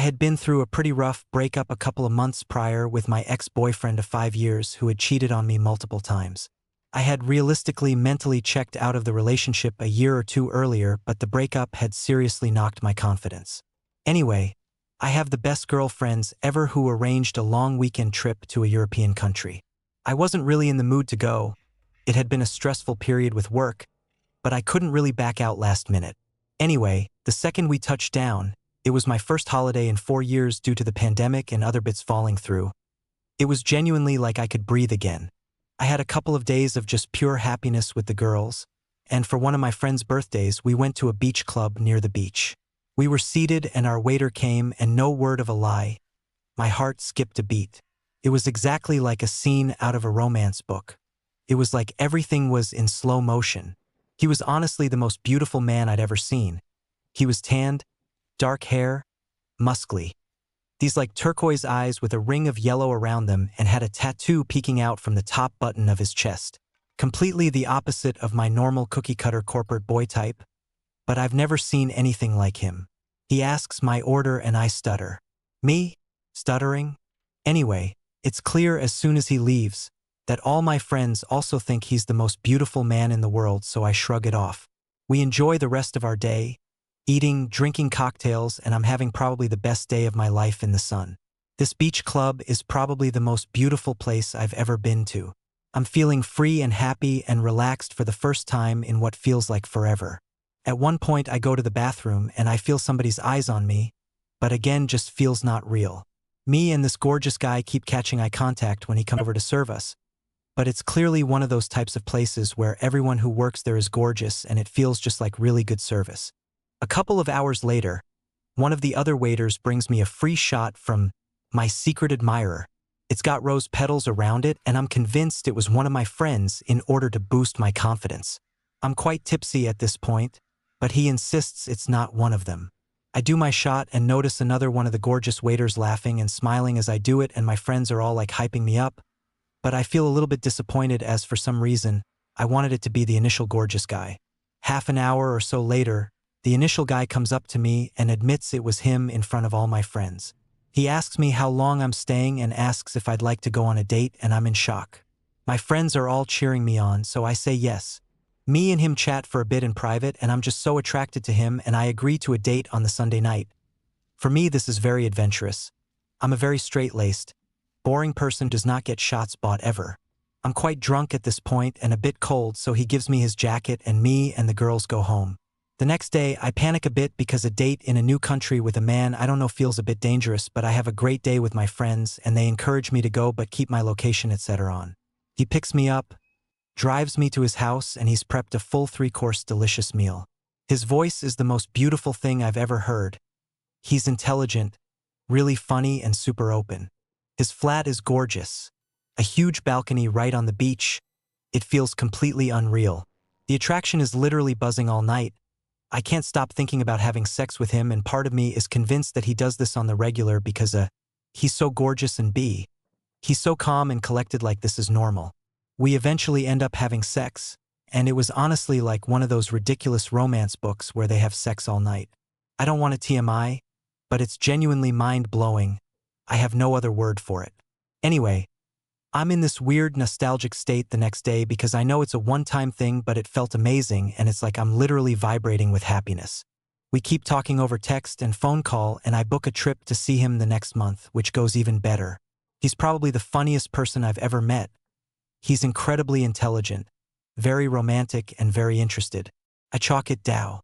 I had been through a pretty rough breakup a couple of months prior with my ex-boyfriend of 5 years who had cheated on me multiple times. I had realistically mentally checked out of the relationship a year or two earlier, but the breakup had seriously knocked my confidence. Anyway, I have the best girlfriends ever who arranged a long weekend trip to a European country. I wasn't really in the mood to go. It had been a stressful period with work, but I couldn't really back out last minute. Anyway, the second we touched down, it was my first holiday in 4 years due to the pandemic and other bits falling through. It was genuinely like I could breathe again. I had a couple of days of just pure happiness with the girls, and for one of my friend's birthdays, we went to a beach club near the beach. We were seated and our waiter came, and no word of a lie, my heart skipped a beat. It was exactly like a scene out of a romance book. It was like everything was in slow motion. He was honestly the most beautiful man I'd ever seen. He was tanned, dark hair, muscly. These like turquoise eyes with a ring of yellow around them, and had a tattoo peeking out from the top button of his chest. Completely the opposite of my normal cookie-cutter corporate boy type, but I've never seen anything like him. He asks my order and I stutter. Me? Stuttering? Anyway, it's clear as soon as he leaves that all my friends also think he's the most beautiful man in the world, so I shrug it off. We enjoy the rest of our day, eating, drinking cocktails, and I'm having probably the best day of my life in the sun. This beach club is probably the most beautiful place I've ever been to. I'm feeling free and happy and relaxed for the first time in what feels like forever. At one point I go to the bathroom and I feel somebody's eyes on me, but again just feels not real. Me and this gorgeous guy keep catching eye contact when he comes over to serve us. But it's clearly one of those types of places where everyone who works there is gorgeous and it feels just like really good service. A couple of hours later, one of the other waiters brings me a free shot from my secret admirer. It's got rose petals around it, and I'm convinced it was one of my friends in order to boost my confidence. I'm quite tipsy at this point, but he insists it's not one of them. I do my shot and notice another one of the gorgeous waiters laughing and smiling as I do it, and my friends are all like hyping me up. But I feel a little bit disappointed as for some reason, I wanted it to be the initial gorgeous guy. Half an hour or so later, the initial guy comes up to me and admits it was him in front of all my friends. He asks me how long I'm staying and asks if I'd like to go on a date, and I'm in shock. My friends are all cheering me on, so I say yes. Me and him chat for a bit in private, and I'm just so attracted to him, and I agree to a date on the Sunday night. For me, this is very adventurous. I'm a very straight-laced, boring person who does not get shots bought ever. I'm quite drunk at this point and a bit cold, so he gives me his jacket and me and the girls go home. The next day, I panic a bit because a date in a new country with a man I don't know feels a bit dangerous, but I have a great day with my friends and they encourage me to go but keep my location etc. on. He picks me up, drives me to his house, and he's prepped a full 3-course delicious meal. His voice is the most beautiful thing I've ever heard. He's intelligent, really funny, and super open. His flat is gorgeous. A huge balcony right on the beach. It feels completely unreal. The attraction is literally buzzing all night. I can't stop thinking about having sex with him, and part of me is convinced that he does this on the regular because he's so gorgeous, and b, he's so calm and collected, like this is normal. We eventually end up having sex, and it was honestly like one of those ridiculous romance books where they have sex all night. I don't want to TMI, but it's genuinely mind-blowing. I have no other word for it. Anyway, I'm in this weird nostalgic state the next day because I know it's a one-time thing, but it felt amazing, and it's like I'm literally vibrating with happiness. We keep talking over text and phone call, and I book a trip to see him the next month, which goes even better. He's probably the funniest person I've ever met. He's incredibly intelligent, very romantic, and very interested. I chalk it Dow.